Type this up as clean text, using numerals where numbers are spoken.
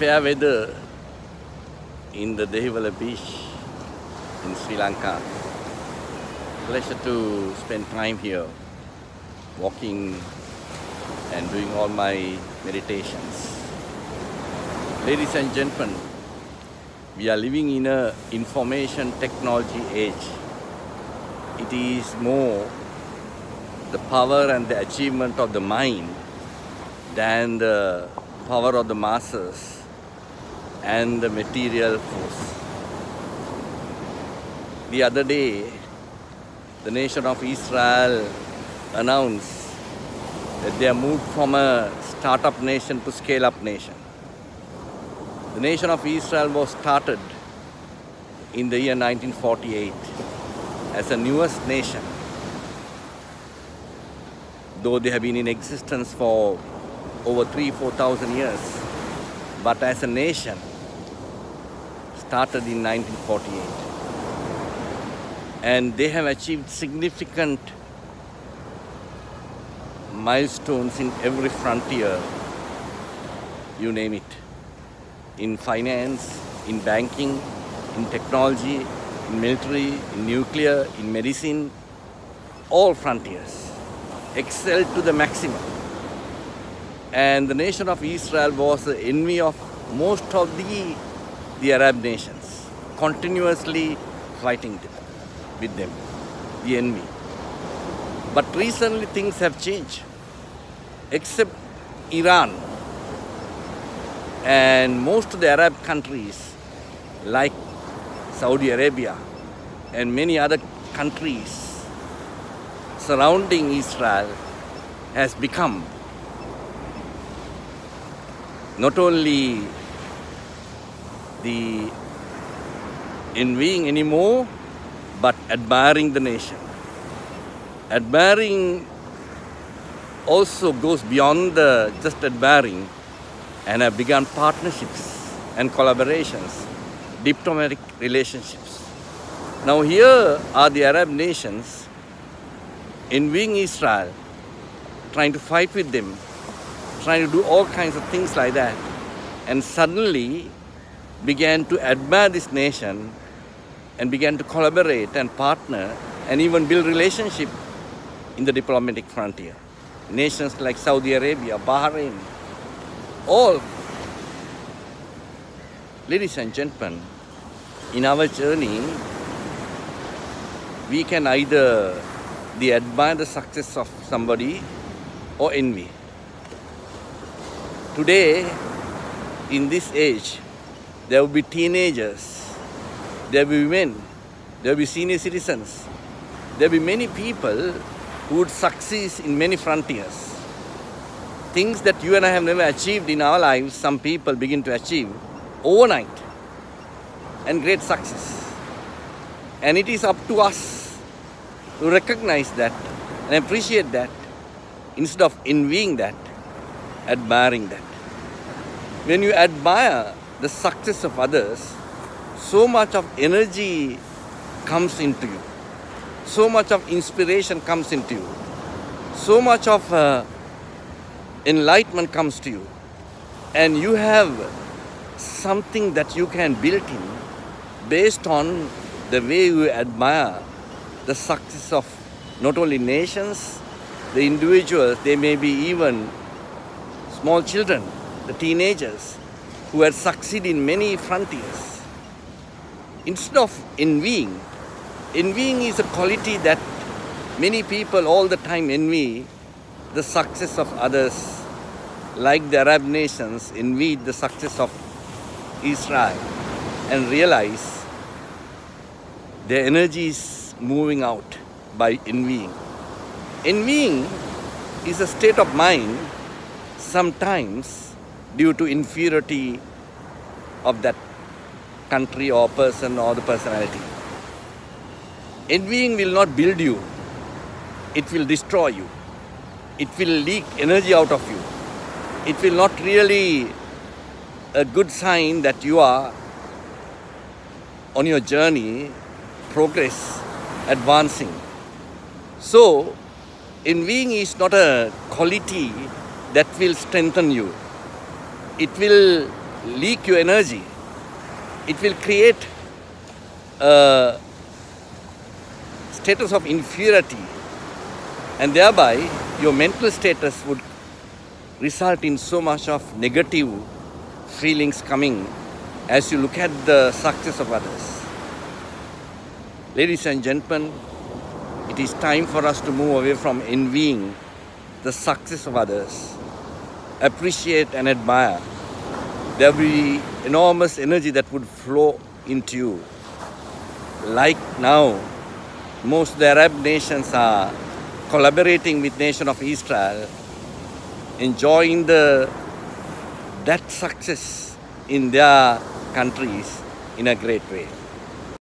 fair weather in the Dehiwala beach in Sri Lanka. Pleasure to spend time here, walking and doing all my meditations. Ladies and gentlemen, we are living in an information technology age. It is more the power and the achievement of the mind than the power of the masses and the material force. The other day, the nation of Israel announced that they have moved from a startup nation to scale-up nation. The nation of Israel was started in the year 1948 as the newest nation, though they have been in existence for over 3,000–4,000 years, but as a nation started in 1948. And they have achieved significant milestones in every frontier, you name it. In finance, in banking, in technology, in military, in nuclear, in medicine, all frontiers excelled to the maximum. And the nation of Israel was the envy of most of the Arab nations, continuously fighting with them, the envy. But recently things have changed, except Iran and most of the Arab countries like Saudi Arabia and many other countries surrounding Israel has become not only the envying anymore, but admiring the nation. Admiring also goes beyond the just admiring, and have begun partnerships and collaborations, diplomatic relationships. Now here are the Arab nations envying Israel, trying to fight with them, trying to do all kinds of things like that, and suddenly began to admire this nation and began to collaborate and partner and even build relationship in the diplomatic frontier. Nations like Saudi Arabia, Bahrain, all. Ladies and gentlemen, in our journey, we can either admire the success of somebody or envy. Today, in this age, there will be teenagers, there will be women, there will be senior citizens, there will be many people who would succeed in many frontiers. Things that you and I have never achieved in our lives, some people begin to achieve overnight and great success. And it is up to us to recognize that and appreciate that instead of envying that, admiring that. When you admire the success of others, so much of energy comes into you, so much of inspiration comes into you, so much of enlightenment comes to you, and you have something that you can build in based on the way you admire the success of not only nations, the individuals, they may be even small children, the teenagers who have succeeded in many frontiers. Instead of envying, envying is a quality that many people all the time envy the success of others, like the Arab nations envied the success of Israel, and realize their energy is moving out by envying. Envying is a state of mind sometimes due to inferiority of that country or person or the personality. Envying will not build you, it will destroy you. It will leak energy out of you. It will not really a good sign that you are on your journey, progress, advancing. So, envying is not a quality that will strengthen you. It will leak your energy. It will create a status of inferiority, and thereby your mental status would result in so much of negative feelings coming as you look at the success of others. Ladies and gentlemen, it is time for us to move away from envying the success of others. Appreciate and admire. There will be enormous energy that would flow into you. Like now, most of the Arab nations are collaborating with nation of Israel, enjoying that success in their countries in a great way.